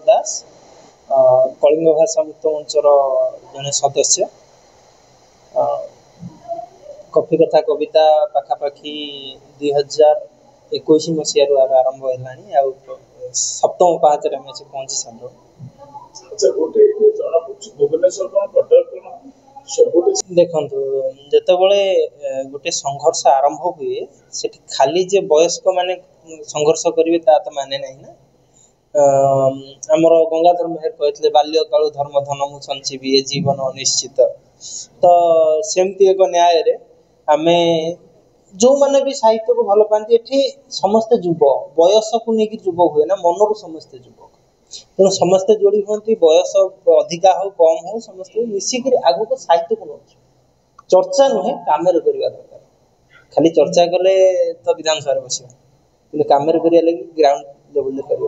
दास कलिंग भाषा मुक्त मंचर जड़े सदस्य। कफी कथा कविता पाखापाखि 2021 मसीह आरंभ है सप्तम पाँच पहुंची सार। देखु जिते गोटे संघर्ष आरंभ हुए से खाली जे वयस्क माने संघर्ष करेंगे ता तो माने नहीं ना। आमर गंगाधर मेहर कहते बाल्य कालु धर्म धन मु संजीवी ए जीवन अनिश्चित। तो सेमती एक न्याय रे आमे जो माने भी साहित्य को भल पाती एठी समस्त युव बयस को लेकिन युव हुए ना मनरू समस्ते युवक तेणु समस्ते जोड़ी हूँ बयस अधिका हो कम हो समस्त मिसिक आगु को साहित्य को नौ चर्चा नुहे काम करवा दरकार। खाली चर्चा कले तो विधानसभा बस कि कम लगे ग्राउंड लेवल कर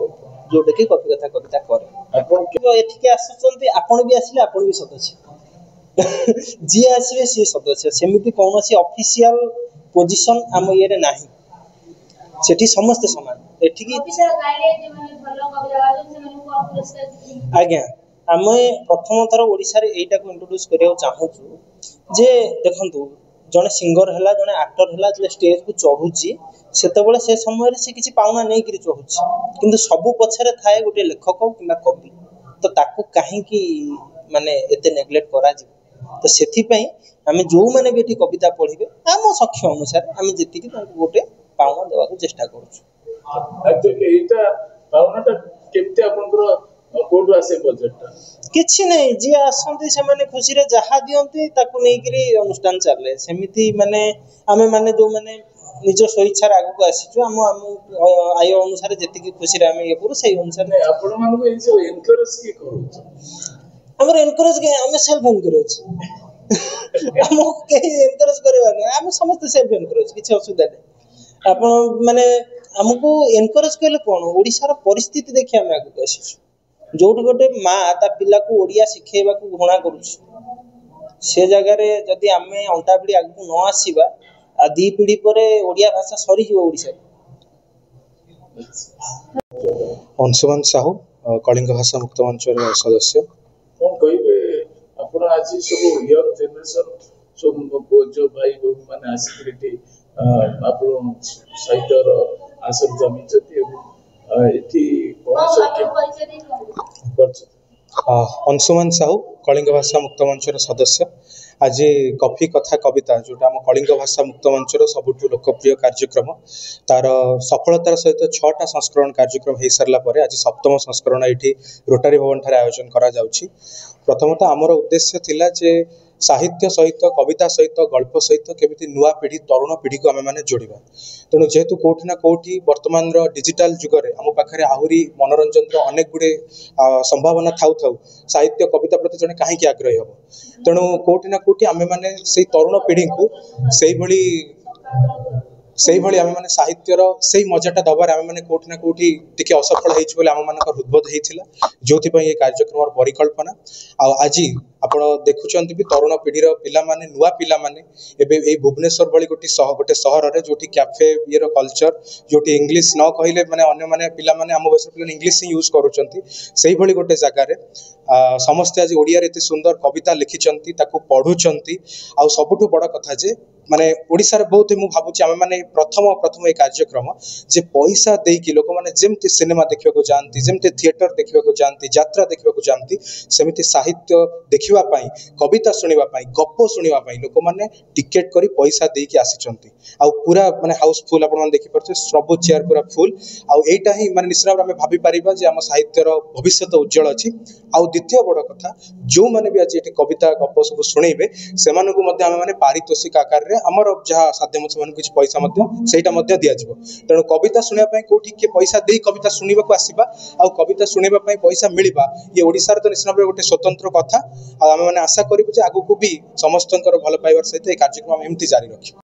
जोटा कि कफी कथा कविता करे आसुँच आपण भी आसिले आपण भी सदस्य जी आसवे सी सदस्य सेमती कौन ऑफिशियल पोजीशन आम ये ना सेठी समस्ते समान एठिकी आज्ञा आम प्रथम थर ओडिशा रे एटा को इंट्रोड्यूस करिया चाहूँ जे देखंतु जने सिंगर है जने एक्टर है जो स्टेज को चढ़ुची से समय से किसी पाउना नहीं करी चढ़ुची किंतु सबु पछरे थाए गोटे लेखक कि कवि तो ताकू कहीं माने एते नेग्लेक्ट करा तो से आम जो मैंने भी कविता पढ़े आम सक्षम अनुसार आम जी गोटे पाउना देवा चेष्टा करूँ। किछि नहीं जी आसंती से माने खुशी रे जहा दियंती ताकू नै करी अनुष्ठान चले सेमिति माने आमे माने जो माने निज स्वेच्छा आगु को आसीछु हम आय अनुसार जति की खुशी रे आमे ये पुरो सही अनुसार नै आपण मानको ए जो एनकरेज की करू हमर एनकरेज के आमे सेल्फ एनकरेज हम के एनकरेज करबा नै आमे समस्त सेल्फ एनकरेज किछि असुविधा नै आपण माने हमको एनकरेज कले कोन ओडिसा रो परिस्थिति देखि आमे आगु को आसीछु जो गोटे माँ ता पिला को ओडिया शिखेबा को घृणा करूछ से जगह रे जदि आमे अंटा पीढ़ी आगु न आसीबा आ दी पीढ़ी पर ओडिया भाषा सरी जीव ओडिसा। अंशुमान साहू कलिंग भाषा मुक्त मंचर सदस्य। कोन कहिबे आपण आज सब यंग जनरेशन सब जो भाई माने आसिकिरिटी आपण साहित्य रो आसर जमीचती अंशुमान साहू कलिंग भाषा मुक्त मंचर सदस्य। आज कफी कथा कविता जोटा आम कलिंग भाषा मुक्त मंचर सबुठ लोकप्रिय कार्यक्रम तार सफलतार सहित 6टा संस्करण कार्यक्रम हो सारा पर आज सप्तम संस्करण ये रोटारी भवन ठारे आयोजन करा जाउछि। प्रथमतः आमर उद्देश्य थिला जे साहित्य सहित कविता सहित गल्प सहित केमिति नुआ पीढ़ी तरुण पीढ़ी को आम मैंने जोड़ा तेणु जेहेतु कोठी ना कोठी वर्तमान डिजिटल जुगरे आम पाखे आहरी मनोरंजन अनेक गुड़े संभावना थाउ थाउ साहित्य कविता प्रति जड़े कहीं आग्रही हम तेणु कोठी ना कोठी आम मैंने से तरुण पीढ़ी को से भाई आम मैंने साहित्यर से मजाटा दबार आम मैंने कोठी ना कोठी टिके असफल होती आम मान हृदबोध होता जो ये कार्यक्रम परिकल्पना आज आपण देखुंत भी तरुण पीढ़ी पिला माने नुआ पिला माने एबे भुवनेश्वर भली गोटे सहर रे जोटी कैफे ये कल्चर जोटी इंग्लिश न कहले माने अन्य माने पिला माने आम बस पिला इंग्लिश ही यूज करूचंती सेही भली गोटे जगह रे समस्ते आज ओडिया रे एते सुंदर कविता लिखिचंती ताको पढुचंती आ सबुठु बड़ कथा जे माने ओडिसा रे बहुत मु भाबुची आमे माने प्रथम ए कार्यक्रम जे पैसा देई कि लोक माने जेमति सिनेमा देखिबा को जानती जेमति थिएटर देखिबा को जानती यात्रा देखिबा को जानती सेमिति साहित्य देखिबा पाई कविता सुनिबा पाई गप सुनिबा पाई लोक माने टिकेट करी पैसा देई कि आसीचंती आ पूरा माने हाउसफुल आपण माने देखि परछे सब चेयर पूरा फुल आ एटा ही माने निश्चित आमे भाबी परिबा जे हम साहित्यर भविष्यत उज्जवल अछि आ द्वितीय बड़ कथा जो माने भी आज एटी कविता गप सब सुनेबे सेमानकु मध्ये आमे माने पारितोषिक आकार रे हमर जहाँ साध्य मत मान किसी पैसा दिया तेणु कविता शुणा कौटी किए पैसा दे कविता शुणा आसवा आ कविता शुणा पैसा मिलवा ये ओडिशार तो निश्चित भाव गोटे स्वतंत्र कथा आम मैंने आशा करूँ आगू भी समस्त भल पाइबार सहित कार्यक्रम एमती जारी रखा।